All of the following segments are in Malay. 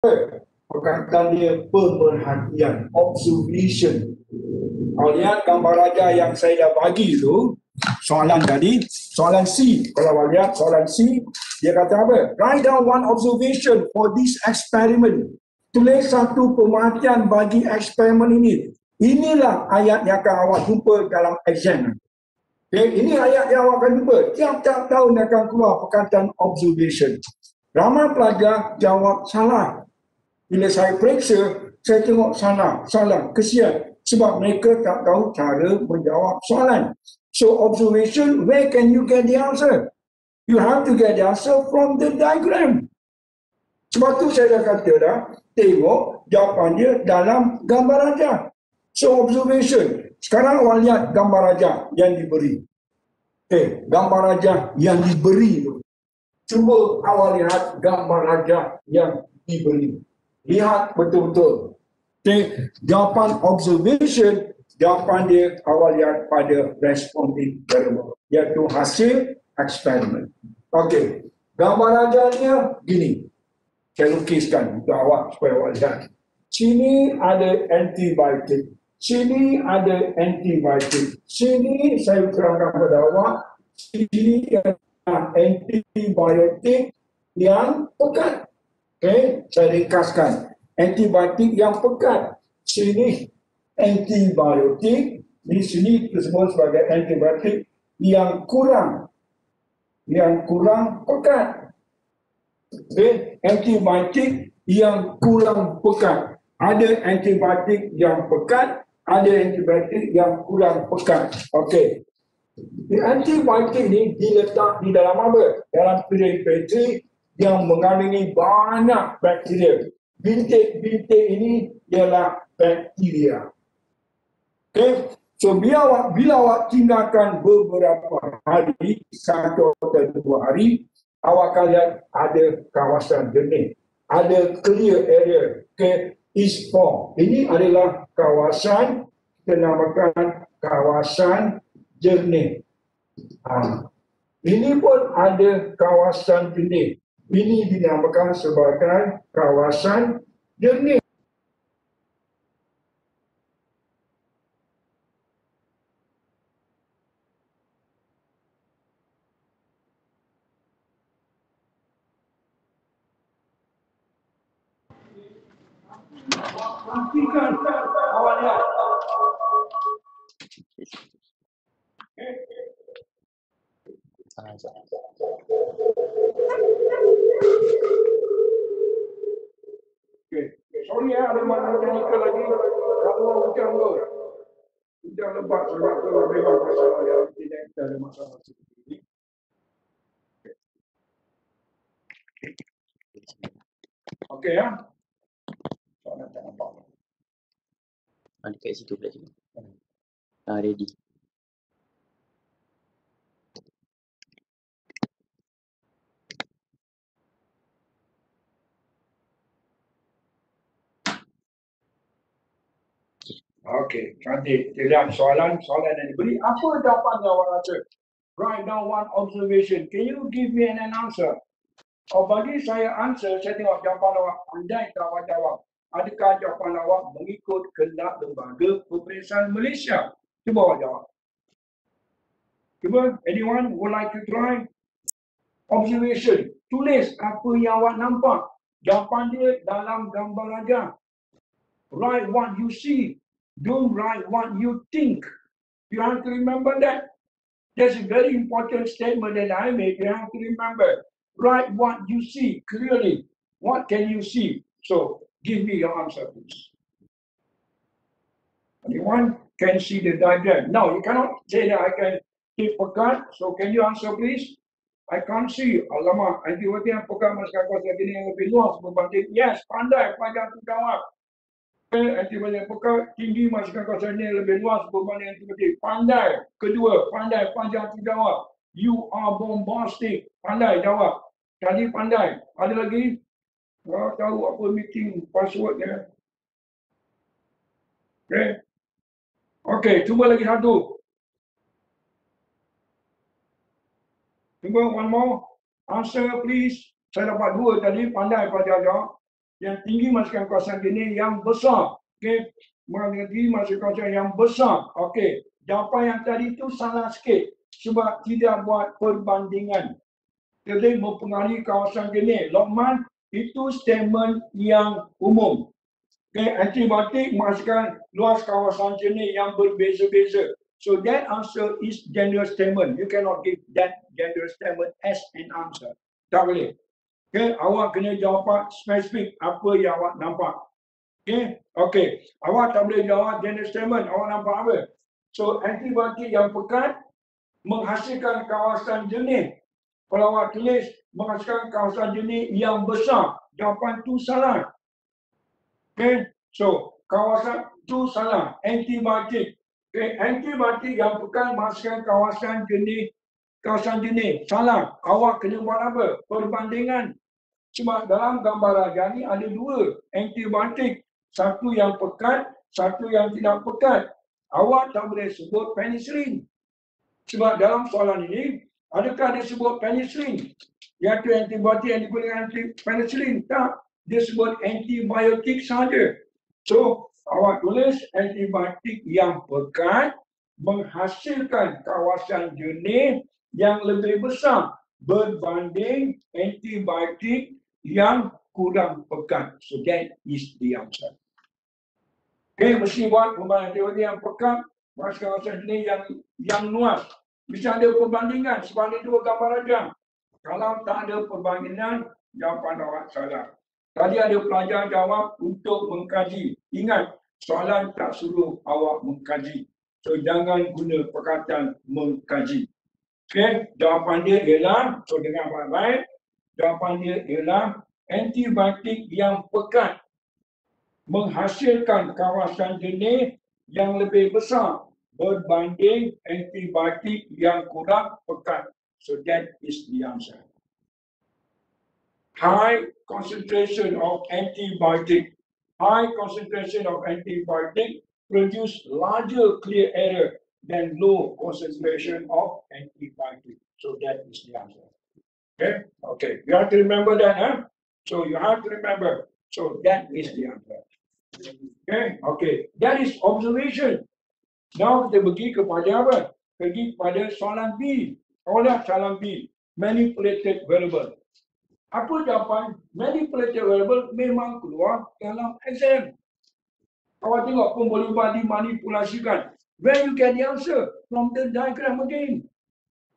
Perkataan dia pemerhatian, observation. Kalau lihat gambar raja yang saya dah bagi tu, soalan tadi, soalan C. Kalau lihat soalan C, dia kata apa? Write down one observation for this experiment. Tulis satu pemerhatian bagi eksperimen ini. Inilah ayat yang akan awak jumpa dalam exam. Okay, ini ayat yang awak akan jumpa. Tiap-tiap tahun akan keluar perkataan observation. Ramai pelajar jawab salah. Bila saya periksa, saya tengok salah, kesian. Sebab mereka tak tahu cara menjawab soalan. So observation, where can you get the answer? You have to get the answer from the diagram. Sebab tu saya dah kata dah, tengok jawapan dia dalam gambar raja. So observation. Sekarang awak lihat gambar raja yang diberi. Gambar raja yang diberi tu. Cuba awak lihat gambar raja yang diberi. Lihat betul-betul. Jawapan observation, jawapan dia awal lihat pada responding variable, iaitu hasil eksperimen. Okey, gambar rajanya gini. Saya lukiskan untuk awak supaya awak lihat. Sini ada antibiotik. Sini ada antibiotik. Sini saya terangkan kepada awak. Sini ada antibiotik yang pekat. Okey, saya ringkaskan. Antibiotik yang pekat. Sini antibiotik, di sini disebut sebagai antibiotik yang kurang pekat. Okey, antibiotik yang kurang pekat. Ada antibiotik yang pekat, ada antibiotik yang kurang pekat. Okey. Antibiotik ni diletak di dalam apa? Dalam piring petri yang mengandungi banyak bakteria. Bintik-bintik ini ialah bakteria. Okay? So bila awak tinggalkan beberapa hari, 1 atau 2 hari, awak akan lihat ada kawasan jernih. Ada clear area. Okay? Is formed. Ini adalah kawasan, kita namakan kawasan jernih. Ini pun ada kawasan jernih. Ini dinamakan sebagai kawasan jernih. Pastikan awak lihat. Sorry ada mana teknikal lagi. Kalau hujan tu. Hujan lebat sangat tu memang masalah yang tidak ada masalah seperti ini. Okey ya. Soalan tak nampak. Ada kat situ pula sini. Ready. Okey, cantik. Kita lihat soalan yang diberi. Apa jawapan awak rasa? Write down one observation. Can you give me an answer? Bagi saya answer, saya tengok jawapan awak pandai tak awak jawab. Adakah jawapan awak mengikut kehendak lembaga peperiksaan Malaysia? Cuba awak jawab. Cuba, anyone would like to try? Observation. Tulis apa yang awak nampak. Jawapan dia dalam gambar raja. Write what you see. Don't write what you think. You have to remember that. That's a very important statement that I made. You have to remember. Write what you see clearly. What can you see? So, give me your answer, please. Anyone can see the diagram? No, you cannot say that I can keep pekat. So, can you answer, please? I can't see. Alamak, antibiotik yang pekat masukkan kuasa gini yang lebih luas berbanding. Yes, pandai pelajar tu jawab. Antibiotik yang pekat tinggi masukkan kuasa ini lebih luas berbanding antibiotik. Pandai. Kedua, pandai pelajar tu jawab. You are bombastic. Pandai jawab. Tadi pandai. Ada lagi? Tahu apa meeting passwordnya? Okay. Okay, cuba lagi satu. Cuba one more. Answer please. Saya dapat 2 tadi. Pandai pelajar jawab. Yang tinggi masukkan kawasan jenis yang besar. Okey. Tinggi masukkan kawasan yang besar. Okey. Jawapan yang tadi itu salah sikit. Sebab tidak buat perbandingan. Jadi mempengaruhi kawasan jenis. Lokman, itu statement yang umum. Okay, antibiotik masukkan luas kawasan jenis yang berbeza-beza. So that answer is general statement. You cannot give that general statement as an answer. Tak boleh. Okay, awak kena jawab spesifik apa yang awak nampak. Okay. Awak tak boleh jawab general statement. Awak nampak apa? So antibiotik yang pekat menghasilkan kawasan jenis. Kalau awak tulis menghasilkan kawasan jenis yang besar, jawapan tu salah. Okay, so kawasan tu salah. Antibiotik. Okay, antibiotik yang pekat menghasilkan kawasan jenis salah. Awak kena buat apa? Perbandingan. Sebab dalam gambar raja ni ada dua antibiotik. Satu yang pekat, satu yang tidak pekat. Awak tak boleh sebut penicillin. Sebab dalam soalan ini, adakah dia sebut penicillin? Iaitu antibiotik yang digunakan penicillin? Tak. Dia sebut antibiotik saja. So, awak tulis antibiotik yang pekat menghasilkan kawasan jenis yang lebih besar berbanding antibiotik yang kurang pekat. So, that is the answer. Okay, mesti buat perbandingan antibiotik yang pekat menghasilkan kawasan jenis yang luas. Mesti ada perbandingan sebab itu gambar raja. Kalau tak ada perbandingan, jawapan awak salah. Tadi ada pelajar jawab untuk mengkaji. Ingat, soalan tak suruh awak mengkaji. So, jangan guna perkataan mengkaji. Okay, jawapan dia ialah, so dengar baik-baik, jawapan dia ialah antibiotik yang pekat menghasilkan kawasan jenis yang lebih besar berbanding antibiotik yang kurang pekat. So that is the answer. High concentration of antibiotic produce larger clear error than low concentration of antibiotic. So that is the answer. Okay. You have to remember that, huh? So you have to remember. So that is the answer. Okay. That is observation. Now kita pergi kepada apa? Pergi kepada soalan B. Soalan B. Manipulated variable. Apa jawapan? Manipulated variable memang keluar dalam exam. Awak tengok pun boleh dimanipulasikan. Where you get the answer? From the diagram again.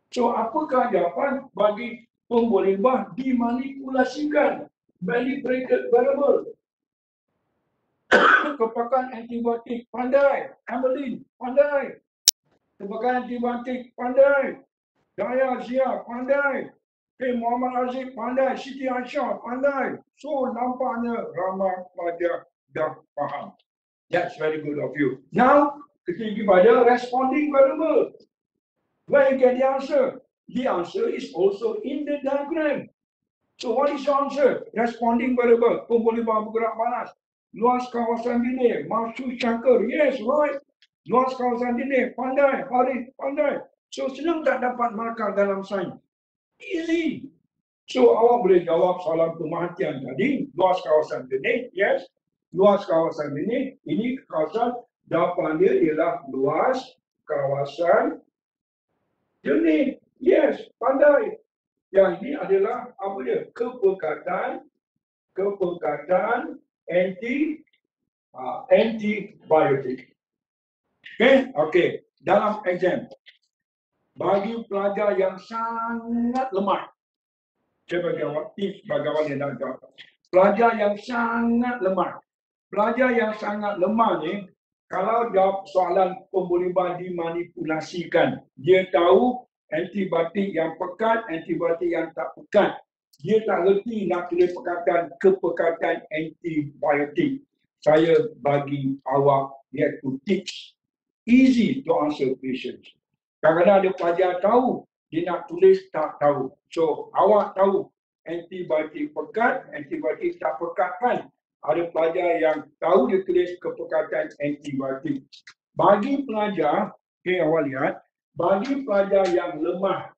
So apakah jawapan bagi pemboleh dimanipulasikan? Manipulated variable. Kepakan antibiotik, pandai. Amelin, pandai. Kepakan antibiotik, pandai. Daya Zia, pandai. Muhammad Aziz, pandai. Siti Aisyah, pandai. So, nampaknya ramai pelajar dah faham. That's very good of you. Now, kita pergi pada responding variable. Where you get the answer? The answer is also in the diagram. So, what is the answer? Responding variable. Pemboleh bergerak panas. Luas kawasan jenis, Maksud Syakir, yes, right. Luas kawasan jenis, pandai, Harif, pandai. So, senang tak dapat markah dalam sains? Easy. So, awak boleh jawab soalan pemerhatian tadi, luas kawasan jenis, yes. Luas kawasan jenis, ini kawasan, jawapan dia ialah luas kawasan jenis, yes, pandai. Yang ini adalah, apa dia? Kepekatan antibiotik. Okay. Dalam exam, bagi pelajar yang sangat lemah, saya bagi awak tips bagi awak yang nak jawab. Pelajar yang sangat lemah ni, kalau jawab soalan pemboleh dimanipulasikan, dia tahu antibiotik yang pekat, antibiotik yang tak pekat. Dia tak reti nak tulis kepekatan antibiotik. Saya bagi awak iaitu tips. Easy to answer questions. Kadang-kadang ada pelajar tahu, dia nak tulis tak tahu. So, awak tahu antibiotik pekat, antibiotik tak pekat kan? Ada pelajar yang tahu dia tulis kepekatan antibiotik. Bagi pelajar, awak lihat, bagi pelajar yang lemah,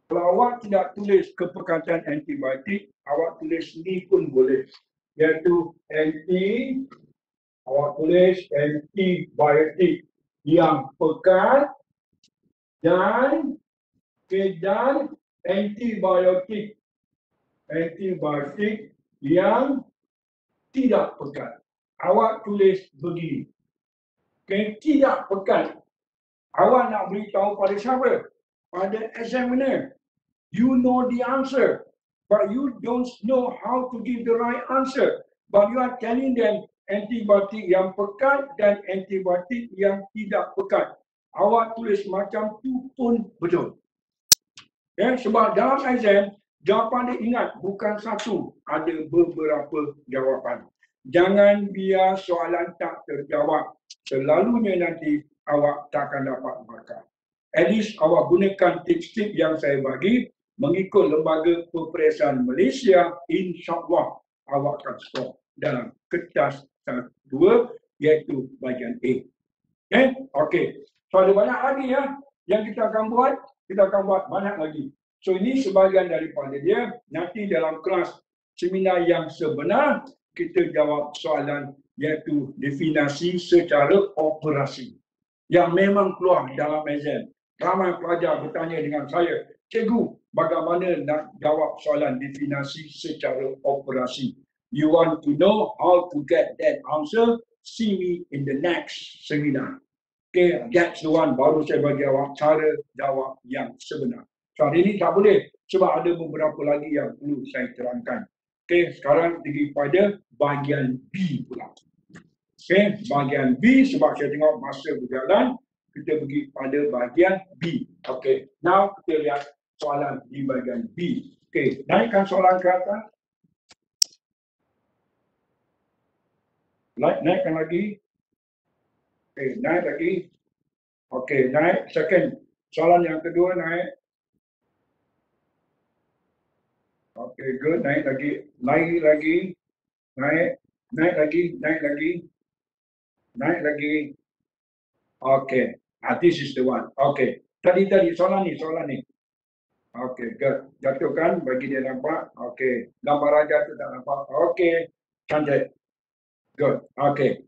kalau awak tidak tulis kepekatan antibiotik, awak tulis ni pun boleh. iaitu anti, awak tulis antibiotik yang pekat dan antibiotik yang tidak pekat. Awak tulis begini. Tidak pekat. Awak nak beritahu pada siapa? Pada examiner. You know the answer, but you don't know how to give the right answer. But you are telling them antibiotik yang pekat dan antibiotik yang tidak pekat. Awak tulis macam tu pun betul. Sebab dalam exam, jawapan dia ingat bukan satu, ada beberapa jawapan. Jangan biar soalan tak terjawab. Selalunya nanti awak takkan dapat markah. At least awak gunakan tips-tips yang saya bagi mengikut Lembaga Peperiksaan Malaysia, insya-Allah awak akan skor dalam kertas 2 iaitu bahagian A. Okey. So ada banyak lagi ya yang kita akan buat banyak lagi. So ini sebahagian daripada dia. Nanti dalam kelas seminar yang sebenar kita jawab soalan iaitu definisi secara operasi yang memang keluar dalam exam. Ramai pelajar bertanya dengan saya, cikgu, bagaimana nak jawab soalan definisi secara operasi? You want to know how to get that answer? See me in the next seminar. Okay, that's the one. Baru saya bagi awak cara jawab yang sebenar. So hari ini tak boleh sebab ada beberapa lagi yang perlu saya terangkan. Okay, sekarang pergi pada bahagian B pula. Okay, bahagian B sebab saya tengok masa berjalan, kita pergi pada bahagian B. Okay, now kita lihat soalan di bahagian B. Okay, naikkan soalan ke atas. Naikkan lagi. Okay, naik lagi. Okay, naik. Second. Soalan yang kedua naik. Okay, good. Naik lagi. Naik lagi. Naik. Naik lagi. Naik lagi. Naik lagi. Okay. This is the one. Okay. Tadi soalan ni. Okay, good. Jatuhkan bagi dia nampak. Okay. Gambar raja tu tak nampak. Okay. Cantik. Good. Okay.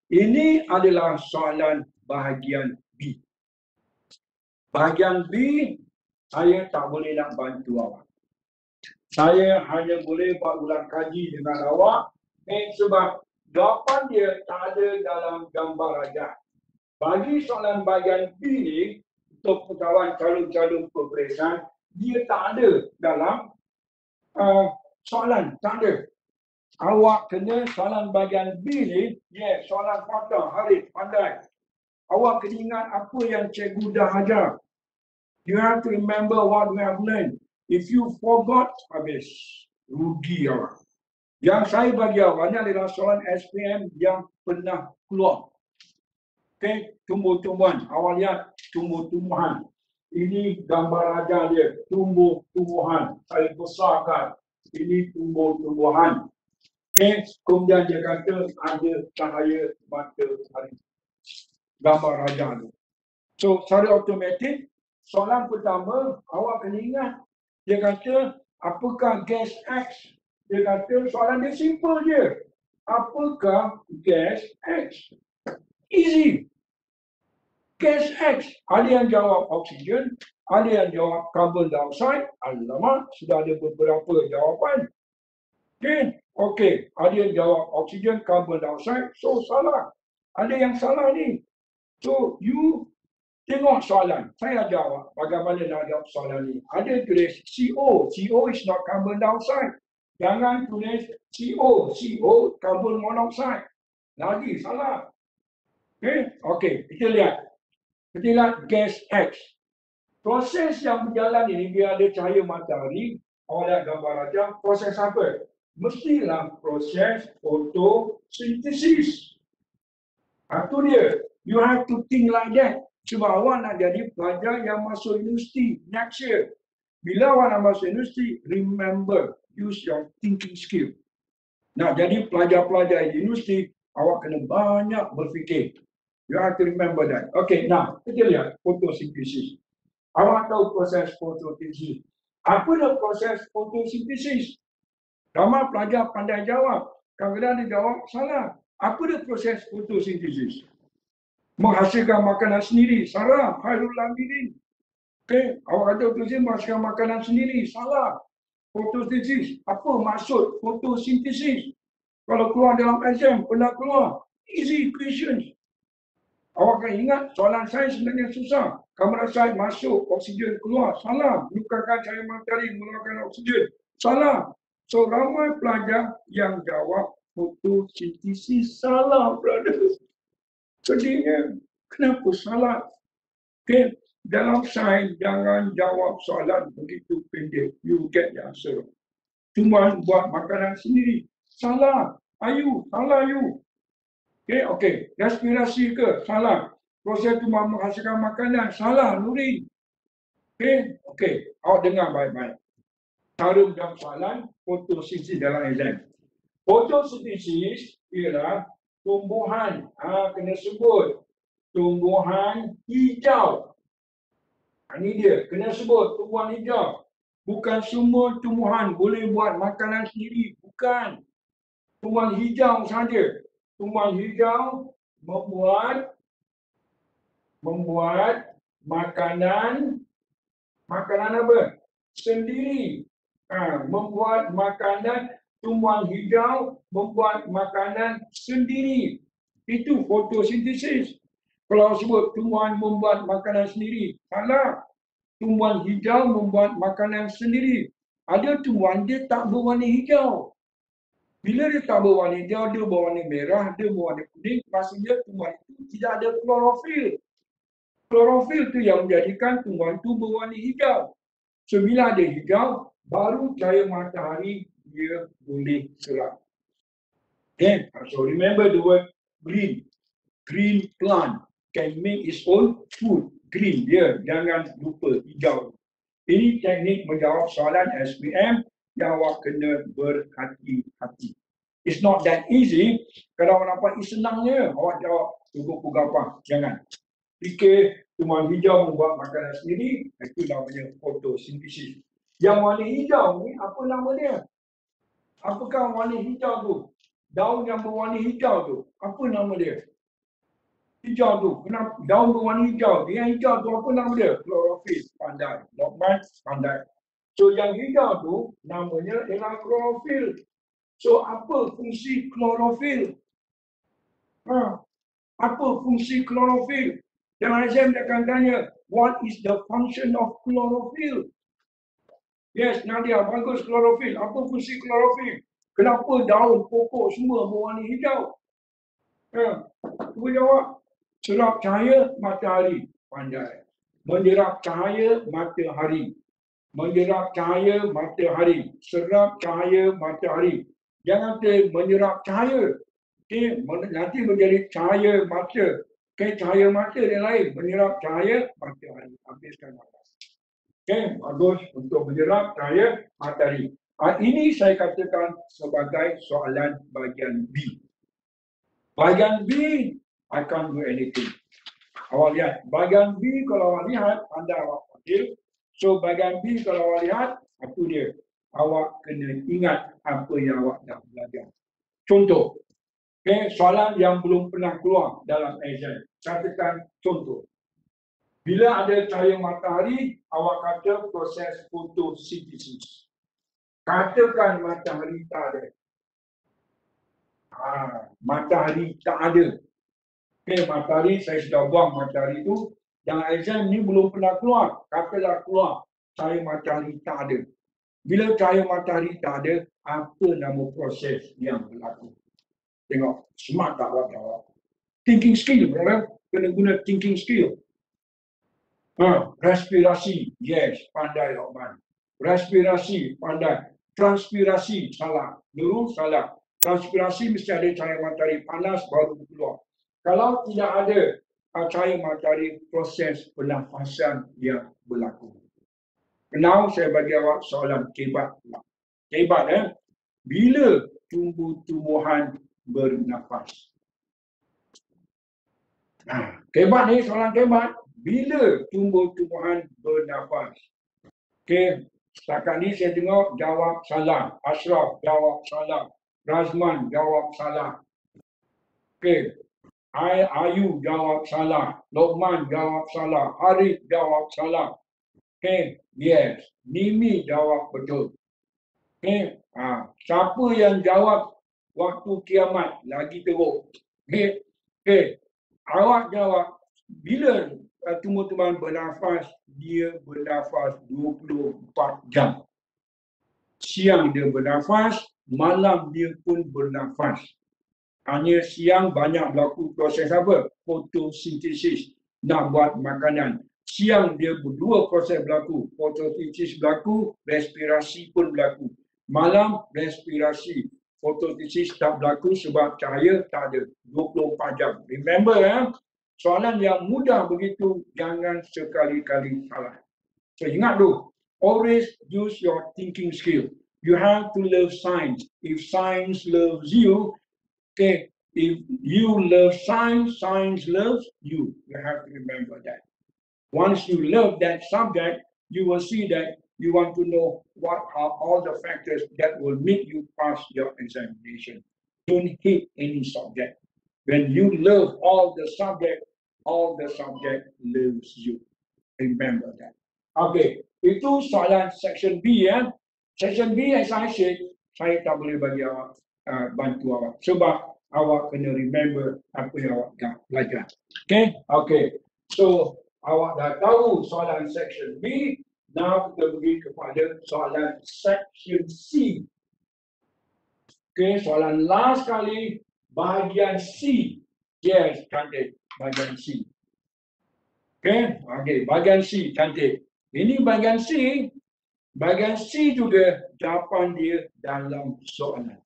Ini adalah soalan bahagian B. Bahagian B, saya tak boleh nak bantu awak. Saya hanya boleh buat ulang kaji dengan awak sebab jawapan dia tak ada dalam gambar raja. Bagi soalan bahagian B ni, untuk pegawai calon-calon peperiksaan, dia tak ada dalam soalan, tak ada. Awak kena soalan bahagian B ni, soalan fakta, harif, pandai. Awak kena ingat apa yang cikgu dah ajar. You have to remember what we have learned. If you forgot, habis. Rugi awak. Yang saya bagi awak ni adalah soalan SPM yang pernah keluar. Okay, tumbuh-tumbuhan. Awak lihat tumbuh-tumbuhan. Ini gambar raja dia, tumbuh-tumbuhan. Saya besarkan. Ini tumbuh-tumbuhan. Okay, kemudian dia kata ada cahaya matahari. Gambar raja tu. So, secara automatik, soalan pertama, awak kena ingat. Dia kata, apakah gas X? Dia kata, soalan dia simple je. Apakah gas X? Easy. Gas X. Ada yang jawab oksigen, ada yang jawab carbon dioxide. Alamak, sudah ada beberapa jawapan. Okay. Ada yang jawab oksigen, carbon dioxide. So, salah. Ada yang salah ni. So, you tengok soalan. Saya jawab bagaimana nak jawab soalan ni. Ada tulis CO. CO is not carbon dioxide. Jangan tulis CO. CO, carbon monoxide. Lagi salah. Okay. Kita lihat. Kita lihat gas X. Proses yang berjalan ini, biar ada cahaya matahari, awak lihat gambar raja, proses apa? Mestilah proses fotosintesis. Itu dia. You have to think like that. Sebab awak nak jadi pelajar yang masuk universiti next year. Bila awak nak masuk universiti, remember, use your thinking skill. Nak jadi pelajar-pelajar di universiti, awak kena banyak berfikir. You have to remember that. Okay, now kita lihat fotosintesis. Awak tahu proses fotosintesis. Apa dah proses fotosintesis? Ramai pelajar pandai jawab. Kadang-kadang dia jawab salah. Apa dia proses fotosintesis? Menghasilkan makanan sendiri. Salah. Khairul lamidin. Okay. Awak kata fotosintesis menghasilkan makanan sendiri. Salah. Fotosintesis. Apa maksud fotosintesis? Kalau keluar dalam exam, pernah keluar. Easy questions. Awak akan ingat soalan saya sebenarnya susah. Karbon dioksida masuk, oksigen keluar. Salah. Melukarkan cahaya matahari, mengeluarkan oksigen. Salah. So, ramai pelajar yang jawab fotosintesis salah, brother. Sedihnya, kenapa salah? Okay. Dalam sains, jangan jawab soalan begitu pendek. You get the answer. Cuma buat makanan sendiri. Salah. Ayu, salah you. Okay. Respirasi ke? Salah. Proses cuma menghasilkan makanan. Salah, Nuri. Okay. Awak dengar baik-baik. Cara dalam soalan fotosintesis dalam exam. Fotosintesis ialah tumbuhan, kena sebut tumbuhan hijau. Ini dia, kena sebut tumbuhan hijau. Bukan semua tumbuhan boleh buat makanan sendiri, bukan. Tumbuhan hijau saja. Tumbuhan hijau membuat makanan apa? Sendiri. Membuat makanan, tumbuhan hijau membuat makanan sendiri. Itu fotosintesis. Kalau sebut tumbuhan membuat makanan sendiri, salah. Tumbuhan hijau membuat makanan sendiri. Ada tumbuhan dia tak berwarna hijau. Bila dia tak berwarna hijau, dia berwarna merah, dia berwarna kuning, maksudnya tumbuhan itu tidak ada klorofil. Klorofil itu yang menjadikan tumbuhan itu berwarna hijau. So, bila ada hijau, baru cahaya matahari dia boleh serap. Okay, so remember the word green. Green plant can make its own food. Green dia, jangan lupa hijau. Ini teknik menjawab soalan SPM yang awak kena berhati-hati. It's not that easy. Kalau awak nampak senangnya, awak jawab pukul apa? Jangan. Fikir tumbuhan hijau membuat makanan sendiri, itu namanya fotosintesis. Yang warna hijau ni, apa nama dia? Apakah warna hijau tu? Daun yang berwarna hijau tu, apa nama dia? Hijau tu, kenapa daun berwarna hijau? Yang hijau tu apa nama dia? Klorofil. Pandai. Lokman, pandai. So yang hijau tu, namanya ialah klorofil. So apa fungsi klorofil? Apa fungsi klorofil? Dalam exam dia akan tanya, what is the function of chlorophyll? Yes, Nadia, bagus klorofil. Apa fungsi klorofil? Kenapa daun, pokok semua berwarna hijau? Cuba jawab. Serap cahaya matahari. Pandai. Menyerap cahaya matahari. Menyerap cahaya matahari. Serap cahaya matahari. Jangan menyerap cahaya. Okay, nanti menjadi cahaya mata. Okay, cahaya mata yang lain. Menyerap cahaya matahari. Habiskan mata. Okay, bagus untuk menyerap cahaya matahari. Ini saya katakan sebagai soalan bahagian B. Bahagian B, I can't do anything. Awak lihat, bahagian B kalau awak lihat, anda awak panggil. So bahagian B kalau awak lihat, apa dia? Awak kena ingat apa yang awak dah belajar. Contoh, okay, soalan yang belum pernah keluar dalam exam. Katakan contoh. Bila ada cahaya matahari, awak kata proses fotosintesis. Katakan matahari tak ada. Matahari tak ada. Okay, matahari saya sudah buang matahari itu. Dalam exam ni belum pernah keluar. Katalah keluar, cahaya matahari tak ada. Bila cahaya matahari tak ada, apa nama proses yang berlaku? Tengok, smart tak awak jawab. Thinking skill, brother. Kena guna thinking skill. Respirasi, yes, pandai Lokman. Respirasi, pandai. Transpirasi, salah. Nurul, salah. Transpirasi mesti ada cahaya matahari panas baru keluar. Kalau tidak ada cahaya matahari, proses pernafasan yang berlaku. Now saya bagi awak soalan kebat. Kebat, bila tumbuh-tumbuhan bernafas? Kebat ni, soalan kebat. Bila tumbuh-tumbuhan bernafas? Okey, setakat ni saya tengok jawab salah. Ashraf jawab salah. Razman jawab salah. Okey. Ayu jawab salah. Lokman jawab salah. Arif jawab salah. Okey. Yes. Mimi jawab betul. Okey. Siapa yang jawab waktu kiamat lagi teruk? Okey. Okey. Awak jawab bila tumbuh-tumbuhan bernafas, dia bernafas 24 jam. Siang dia bernafas, malam dia pun bernafas. Hanya siang banyak berlaku proses apa? Fotosintesis, nak buat makanan. Siang dia berdua proses berlaku. Fotosintesis berlaku, respirasi pun berlaku. Malam respirasi, fotosintesis tak berlaku sebab cahaya tak ada. 24 jam. Remember, soalan yang mudah begitu jangan sekali-kali salah. So ingat tu, always use your thinking skill. You have to love science. If science loves you, okay, if you love science, science loves you. You have to remember that. Once you love that subject, you will see that you want to know what are all the factors that will make you pass your examination. Don't hate any subject. When you love all the subject loves you. Remember that. Okay, itu soalan section B ya. Section B as I said, saya tak boleh bagi awak bantu awak sebab awak kena remember apa yang awak dah belajar. Okay. So awak dah tahu soalan section B. Now kita pergi kepada soalan section C. Okay, soalan last kali bahagian C. Yes, cantik bahagian C. Okay, bahagian C cantik. Ini bahagian C. Bahagian C juga jawapan dia dalam soalan.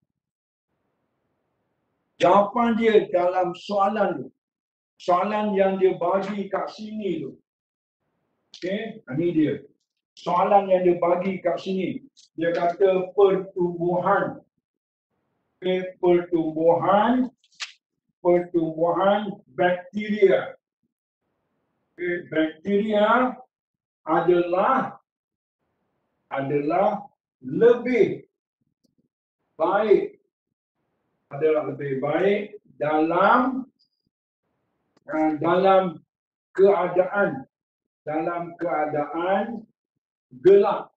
Jawapan dia dalam soalan tu. Soalan yang dia bagi kat sini tu. Okay, ini dia. Soalan yang dia bagi kat sini. Dia kata pertumbuhan. Okay, pertumbuhan bakteria. Okay, bakteria adalah lebih baik dalam keadaan gelap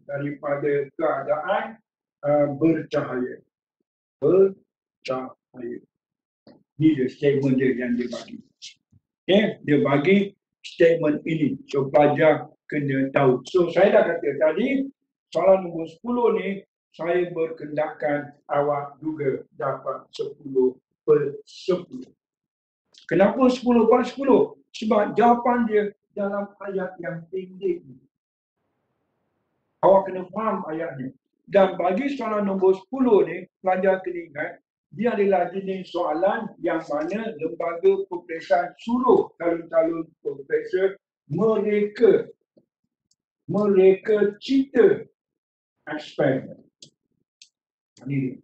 daripada keadaan bercahaya. Ini dia statement dia yang dia bagi. Okay, dia bagi statement ini. So pelajar kena tahu. So saya dah kata tadi, soalan nombor 10 ni, saya berkendakkan awak juga dapat 10/10. Kenapa 10/10? Sebab jawapan dia dalam ayat yang pendek ni. Awak kena faham ayat ni. Dan bagi soalan nombor 10 ni, pelajar kena ingat, dia adalah jenis soalan yang mana lembaga peperiksaan suruh calon-calon profesor mereka cipta eksperimen. Ini dia.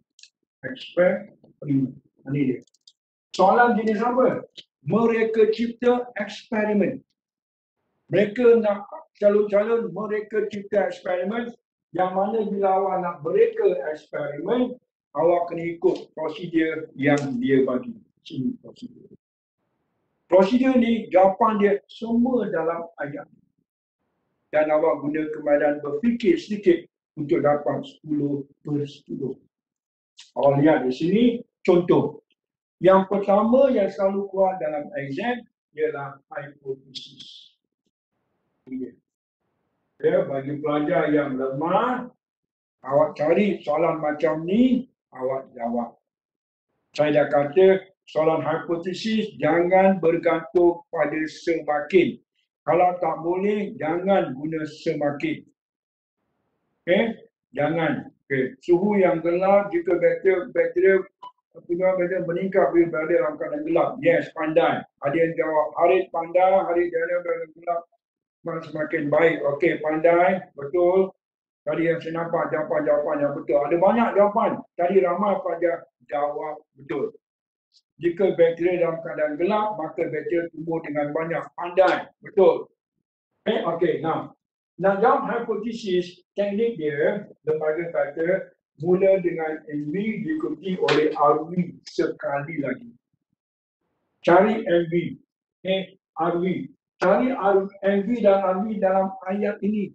Eksperimen. Ini dia. Soalan jenis apa? Mereka cipta eksperimen. Mereka nak calon-calon mereka cipta eksperimen yang mana bila awak nak mereka eksperimen, awak kena ikut prosedur yang dia bagi. Sini prosedur. Prosedur ni, jawapan dia semua dalam ayat. Dan awak guna kemahiran berfikir sedikit untuk dapat 10/10. Awak lihat di sini, contoh. Yang pertama yang selalu keluar dalam exam ialah hipotesis. Ya, bagi pelajar yang lemah, awak cari soalan macam ni, awak jawab. Saya dah kata soalan hipotesis jangan bergantung pada semakin. Kalau tak boleh, jangan guna semakin. Okay? Jangan. Okay. Suhu yang gelap jika bakteria meningkat bila berada dalam keadaan gelap. Yes, pandai. Ada yang jawab, Harith pandai, Harith berada gelap semakin baik. Okey, pandai, betul. Tadi yang saya nampak jawapan yang betul. Ada banyak jawapan. Tadi ramai pelajar jawab betul. Jika bakteria dalam keadaan gelap, maka bakteria tumbuh dengan banyak. Pandai, betul. Okey, now. Nah, dalam hipotesis, teknik dia, lembaga kata, mula dengan MV diikuti oleh RV sekali lagi. Cari MV. RV. Cari MV dan RV dalam ayat ini.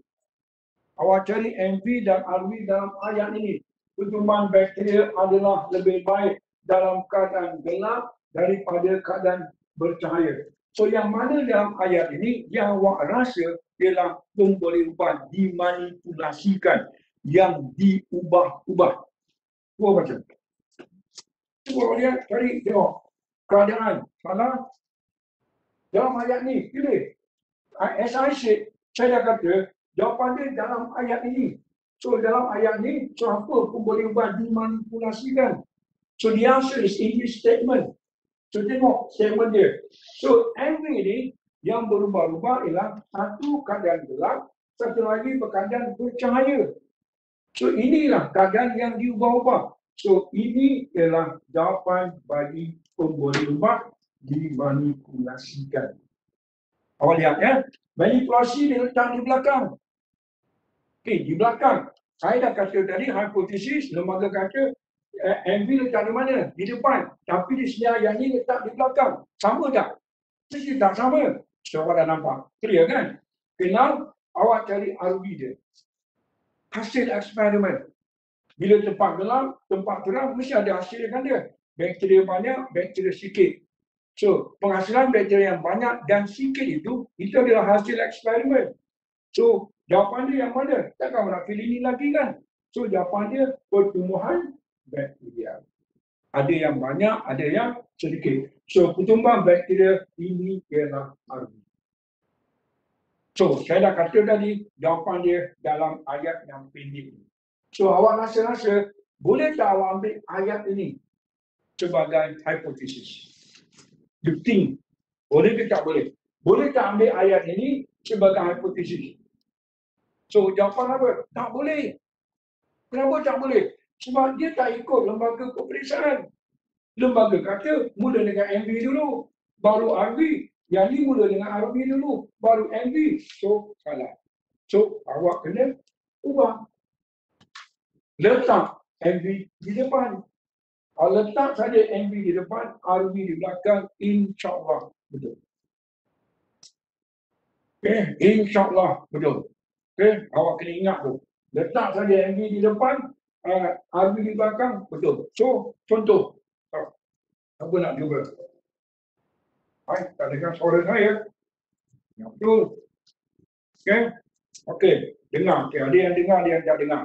Awak cari MV dan RV dalam ayat ini. Pertumbuhan bakteria adalah lebih baik dalam keadaan gelap daripada keadaan bercahaya. So yang mana dalam ayat ini yang awak rasa ialah pemboleh-ubah dimanipulasikan, yang diubah-ubah. Cuba baca. Cuba lihat, cari, tengok. Keadaan salah dalam ayat ni, pilih. As I said, saya dah kata, jawapan dia dalam ayat ini. So dalam ayat ni, so apa pun boleh ubah dimanipulasikan. So the answer is in this statement. So tengok statement dia. So MV ni yang berubah-ubah ialah satu keadaan gelap, satu lagi keadaan bercahaya. So inilah keadaan yang diubah-ubah. So ini ialah jawapan bagi pemboleh ubah dimanipulasikan. Awak lihat ya, manipulasi diletak di belakang. Okey, di belakang. Saya dah kata tadi, hipotesis, lembaga kata, MV letak di mana? Di depan. Tapi di sini ayat ni letak di belakang. Sama tak? Mesti tak sama. So, awak dah nampak. Clear kan? Kenal, awak cari RV dia. Hasil eksperimen. Bila tempat gelap, tempat terang, mesti ada hasil kan dia. Bakteria banyak, bakteria sikit. So, penghasilan bakteria yang banyak dan sikit itu adalah hasil eksperimen. So, jawapan dia yang mana? Takkan nak pilih ini lagi kan? So, jawapan dia pertumbuhan bakteria. Ada yang banyak, ada yang sedikit. So, pertumbuhan bakteria ini ialah RV. So, saya dah kata tadi, jawapan dia dalam ayat yang pendek ini. So, awak rasa-rasa, boleh tak awak ambil ayat ini sebagai hipotesis? You think, boleh ke tak boleh? Boleh tak ambil ayat ini sebagai hipotesis? So, jawapan apa? Tak boleh. Kenapa tak boleh? Sebab dia tak ikut lembaga peperiksaan. Lembaga kata, mula dengan MV dulu, baru RV. Yang ni mula dengan RV dulu, baru MV. So, salah. So, awak kena ubah. Letak MV di depan. Kalau letak saja MV di depan, RV di belakang, insyaAllah betul. Okay, insyaAllah betul. Okay, awak kena ingat tu. Letak saja MV di depan, RV di belakang, betul. So, contoh. Apa nak cuba? Hai, tak dengar suara saya. Ya, betul. Okay. Okay, dengar. Okay, ada yang dengar, ada yang tak dengar.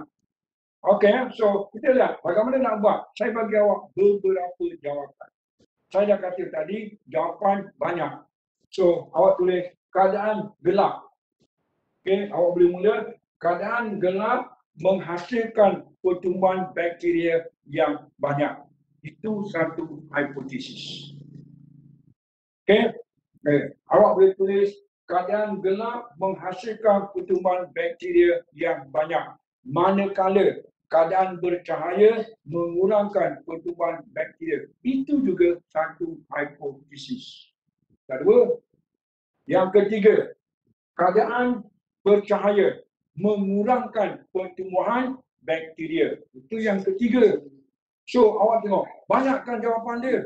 Okay, so kita lihat bagaimana nak buat. Saya bagi awak beberapa jawapan. Saya dah kata tadi, jawapan banyak. So, awak tulis keadaan gelap. Okay, awak boleh mula. Keadaan gelap menghasilkan pertumbuhan bakteria yang banyak. Itu satu hipotesis. Okay, awak boleh tulis keadaan gelap menghasilkan pertumbuhan bakteria yang banyak. Manakala keadaan bercahaya mengurangkan pertumbuhan bakteria. Itu juga satu hipotesis. Kedua, yang ketiga, keadaan bercahaya mengurangkan pertumbuhan bakteria. Itu yang ketiga. So, awak tengok, banyakkan jawapan dia.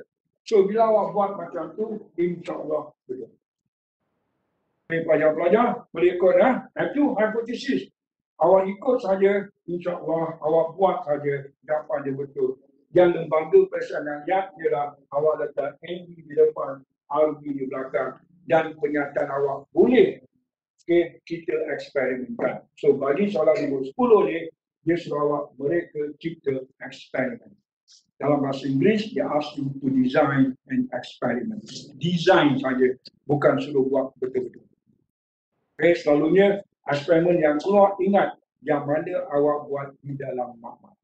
So, bila awak buat macam tu, insyaAllah betul. Pelajar-pelajar boleh ikut. Itu hipotesis. Awak ikut saja, insyaAllah awak buat saja, dapat dia betul. Yang lembaga periksaan ayat ialah awak letak MV di depan, RV di belakang, dan penyataan awak boleh kita eksperimenkan. So bagi soalan nombor 10 ni, dia suruh awak mereka cipta eksperimen. Dalam bahasa Inggeris, dia ask you to design an experiment. Design saja, bukan suruh buat betul-betul. Okay, selalunya eksperimen yang keluar, ingat yang mana awak buat di dalam makmal.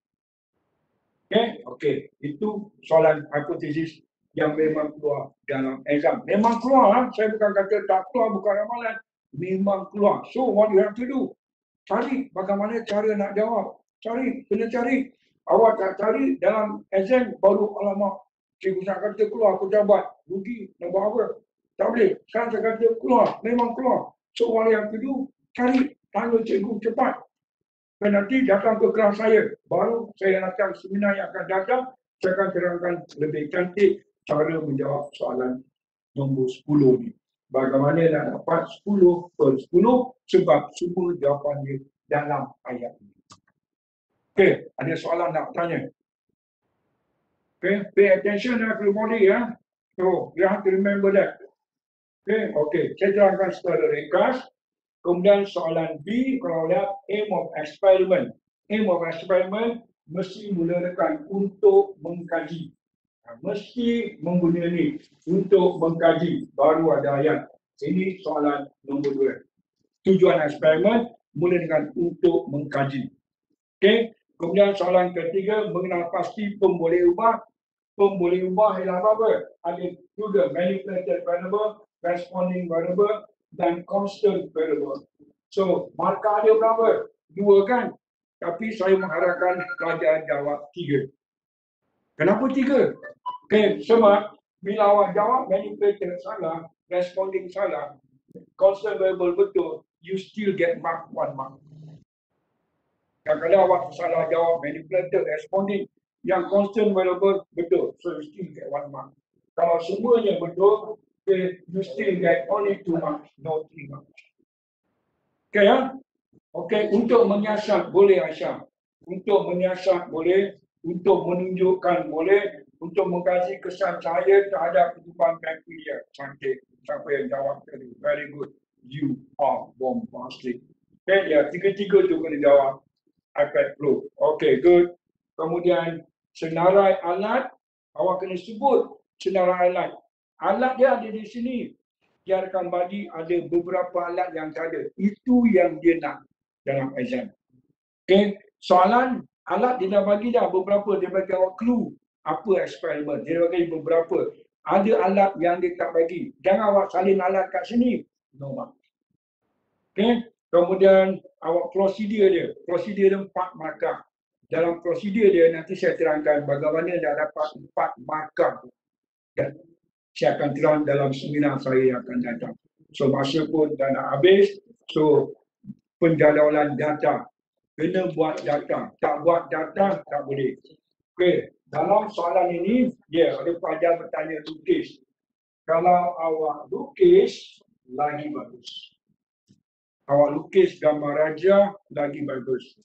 Okay, itu soalan hipotesis yang memang keluar dalam exam. Memang keluar, saya bukan kata tak keluar, bukan ramalan. Memang keluar. So, what you have to do? Cari bagaimana cara nak jawab. Cari, kena cari. Awak tak cari dalam exam, baru alamak. Cikgu saya kata keluar, aku jabat. Rugi, nak buat apa? Tak boleh. Sekarang saya kata keluar, memang keluar. So, what you have to do? Cari tanya cikgu cepat. Dan nanti datang ke kelas saya. Baru saya datang seminar yang akan datang, saya akan terangkan lebih cantik cara menjawab soalan nombor 10 ni. Bagaimana nak dapat 10 per 10 sebab semua jawapan dia dalam ayat ini. Okey, ada soalan nak tanya? Okay, pay attention everybody ya. So, you have to remember that. Okay, saya terangkan secara ringkas. Kemudian soalan B, kalau lihat aim of experiment. Aim of experiment mesti mulakan untuk mengkaji. Mesti mengguna ni untuk mengkaji. Baru ada ayat. Ini soalan nombor 2. Tujuan eksperimen mula dengan untuk mengkaji. Okay. Kemudian soalan ketiga, mengenal pasti pemboleh ubah. Pemboleh ubah ialah apa? Ada juga manipulated variable, responding variable, dan constant variable. So, markah dia berapa? 2 kan? Tapi saya mengharapkan pelajar jawab 3. Kenapa 3? Okay, sebab bila awak jawab manipulated salah, responding salah, constant variable betul, you still get mark 1 mark. Dan kalau awak salah jawab manipulated, responding, yang constant variable betul, so you still get 1 mark. Kalau semuanya betul, okay, you still get only 2 marks, no 3 marks. Okay ya? Okay, untuk menyiasat boleh Aisyah. Untuk menyiasat boleh, untuk menunjukkan boleh, untuk mengkaji kesan saya terhadap kehidupan bakteria. Cantik. Siapa yang jawab tadi? Very good. You are bombastic. Okay, ya, tiga-tiga tu kena jawab. iPad Pro. Okay, good. Kemudian senarai alat, awak kena sebut senarai alat. Alat dia ada di sini. Dia akan bagi ada beberapa alat yang tak ada. Itu yang dia nak dalam exam. Okay, soalan alat dia dah bagi dah beberapa. Dia bagi awak clue apa eksperimen. Dia bagi beberapa. Ada alat yang dia tak bagi. Jangan awak salin alat kat sini. No mark. Okay, kemudian awak prosedur dia. Prosedur dia 4 markah. Dalam prosedur dia nanti saya terangkan bagaimana nak dapat 4 markah. Dan saya akan terang dalam seminar saya yang akan datang. So masa pun dah nak habis. So penjadualan data. Kena buat data. Tak buat data tak boleh. Okey, dalam soalan ini dia ada pelajar bertanya lukis. Kalau awak lukis lagi bagus. Awak lukis gambar raja lagi bagus.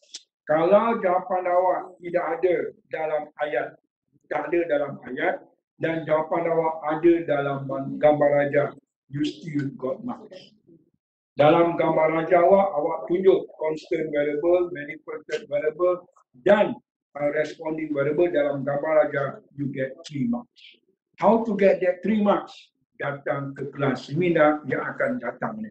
Kalau jawapan awak tidak ada dalam ayat, tak ada dalam ayat, dan jawapan awak ada dalam gambar raja, you still got marks. Dalam gambar raja awak tunjuk constant variable, manipulated variable, dan responding variable dalam gambar raja, you get 3 marks. How to get that 3 marks? Datang ke kelas seminar yang akan datang ni.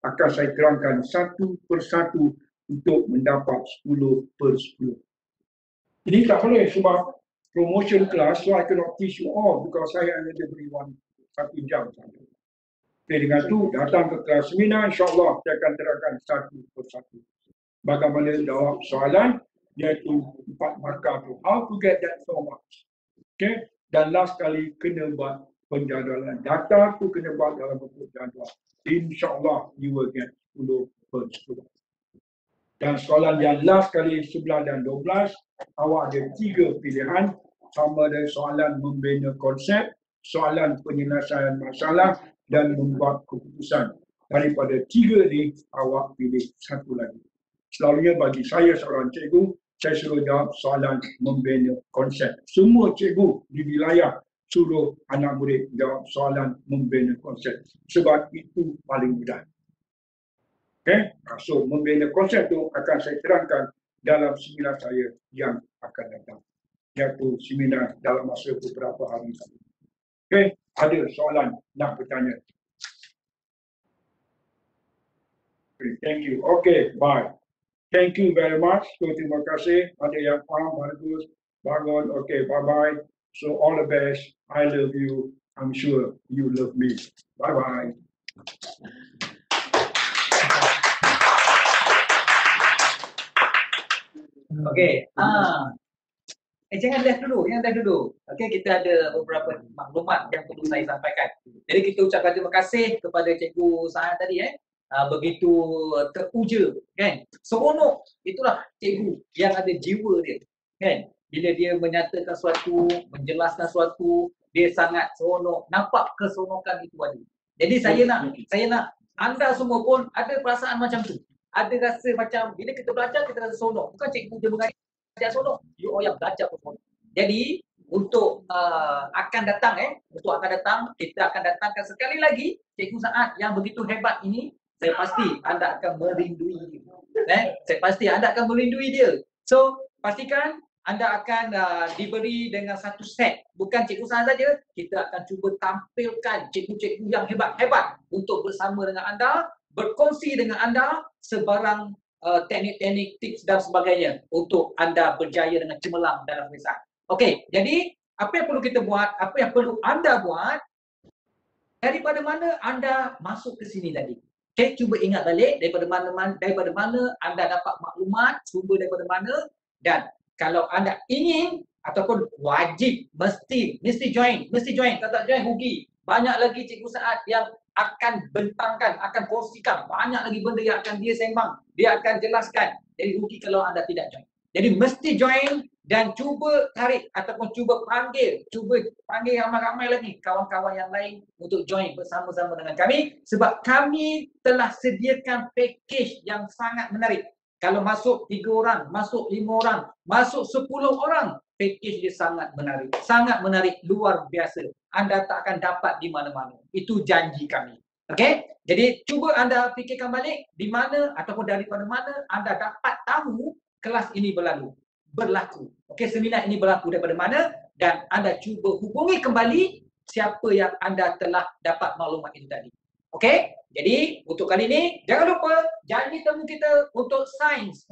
Akan saya terangkan satu persatu untuk mendapat 10 per 10. Ini tak boleh sebab promotion class, so I cannot teach you all because saya hanya diberi 1 jam saja. Okay, dengan tu datang ke kelas seminar, insyaAllah saya akan terangkan satu persatu. Bagaimana jawab soalan, iaitu 4 markah tu. How to get that 4 marks. Okay, dan last kali kena buat penjadualan. Data tu kena buat dalam bentuk jadual. InsyaAllah you will get 10 per 10. Dan soalan yang last kali 11 dan 12, awak ada 3 pilihan. Sama ada soalan membina konsep, soalan penyelesaian masalah, dan membuat keputusan. Daripada 3 ni, awak pilih satu lagi. Selalunya bagi saya seorang cikgu, saya suruh jawab soalan membina konsep. Semua cikgu di wilayah suruh anak murid jawab soalan membina konsep. Sebab itu paling mudah. Okay? So, membina konsep itu akan saya terangkan dalam seminar saya yang akan datang. Iaitu seminar dalam masa beberapa hari lagi. Okay? Ada soalan nak bertanya? Okay, thank you. Okay, bye. Thank you very much. So, terima kasih. Ada yang faham, bagus, bangun. Okay, bye-bye. So, all the best. I love you. I'm sure you love me. Bye-bye. Okey. Jangan left dulu, Okey, kita ada beberapa maklumat yang perlu saya sampaikan. Jadi kita ucapkan terima kasih kepada Cikgu Sahan tadi begitu teruja, kan? Seronok, itulah cikgu yang ada jiwa dia, kan? Bila dia menyatakan suatu, menjelaskan suatu, dia sangat seronok, nampak keseronokan itu ada. Jadi saya nak anda semua pun ada perasaan macam tu. Ada rasa macam bila kita belajar kita rasa seronok. Bukan cikgu dia mengajar seronok, you all yang belajar pun seronok. Jadi untuk akan datang kita akan datangkan sekali lagi Cikgu Saad yang begitu hebat ini. Saya pasti anda akan merindui dia. Saya pasti anda akan merindui dia. So pastikan anda akan diberi dengan satu set. Bukan Cikgu Saad saja, kita akan cuba tampilkan cikgu-cikgu yang hebat-hebat untuk bersama dengan anda, berkongsi dengan anda sebarang teknik-teknik, tips dan sebagainya untuk anda berjaya dengan cemerlang dalam pemeriksaan. Okey, jadi apa yang perlu kita buat, apa yang perlu anda buat, daripada mana anda masuk ke sini tadi. Okey, cuba ingat balik daripada mana anda dapat maklumat, sumber daripada mana, dan kalau anda ingin ataupun wajib mesti join. Kalau tak join rugi. Banyak lagi Cikgu Saad yang akan bentangkan, akan kongsikan banyak lagi benda yang akan dia sembang, dia akan jelaskan. Jadi rugi kalau anda tidak join. Jadi mesti join dan cuba tarik ataupun cuba panggil ramai-ramai lagi kawan-kawan yang lain untuk join bersama-sama dengan kami sebab kami telah sediakan package yang sangat menarik. Kalau masuk 3 orang, masuk 5 orang, masuk 10 orang, package dia sangat menarik, luar biasa. Anda tak akan dapat di mana-mana. Itu janji kami. Okey? Jadi cuba anda fikirkan balik di mana ataupun daripada mana anda dapat tahu kelas ini berlaku. Okey, seminar ini berlaku daripada mana dan anda cuba hubungi kembali siapa yang anda telah dapat maklumat itu tadi. Okey? Jadi untuk kali ini jangan lupa janji temu kita untuk sains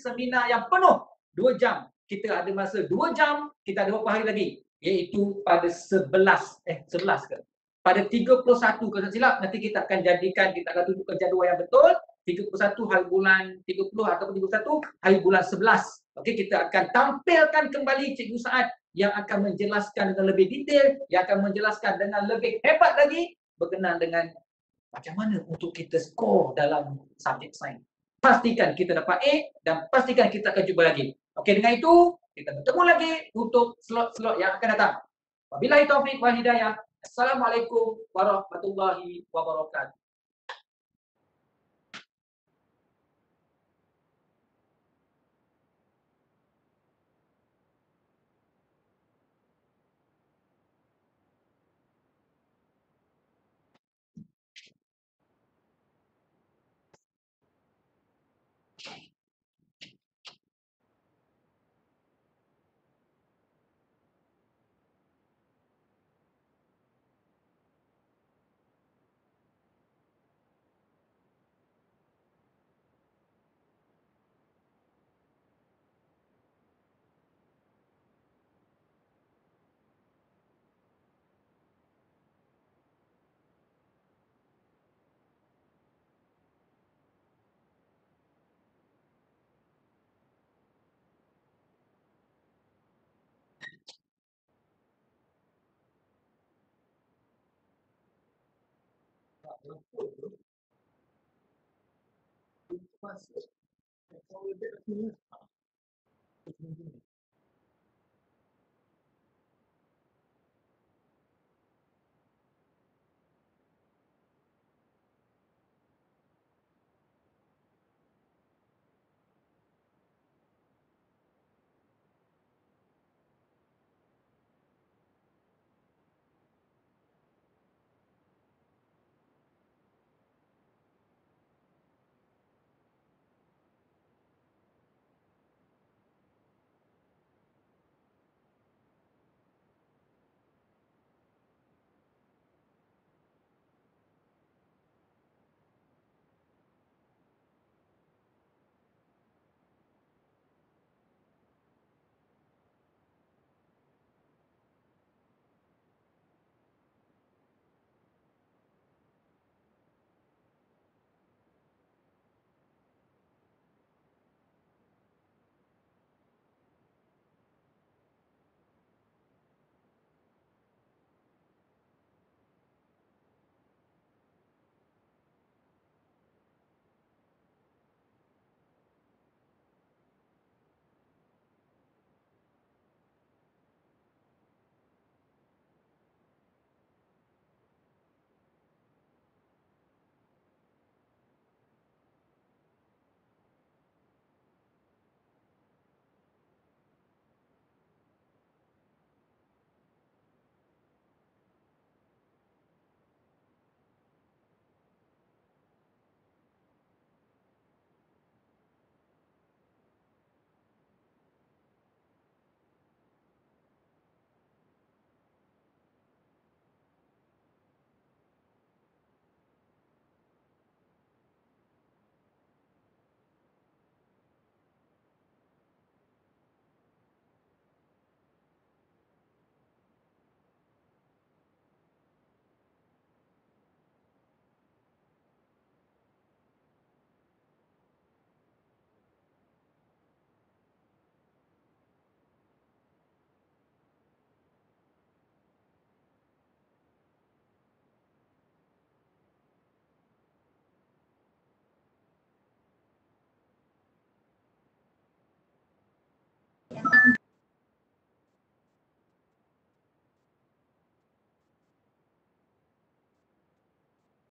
seminar yang penuh 2 jam. Kita ada masa 2 jam, kita ada beberapa hari lagi iaitu pada 11 ke? Pada 31 kalau tak silap nanti kita akan tunjukkan jadual yang betul 31 hari bulan 30 ataupun 31 hari bulan 11. Okey, kita akan tampilkan kembali Cikgu Saad yang akan menjelaskan dengan lebih detail, yang akan menjelaskan dengan lebih hebat lagi berkenaan dengan macam mana untuk kita skor dalam subjek sains. Pastikan kita dapat A dan pastikan kita akan jumpa lagi. Okey, dengan itu kita bertemu lagi untuk slot-slot yang akan datang. Wabillahi taufiq wal hidayah. Assalamualaikum warahmatullahi wabarakatuh.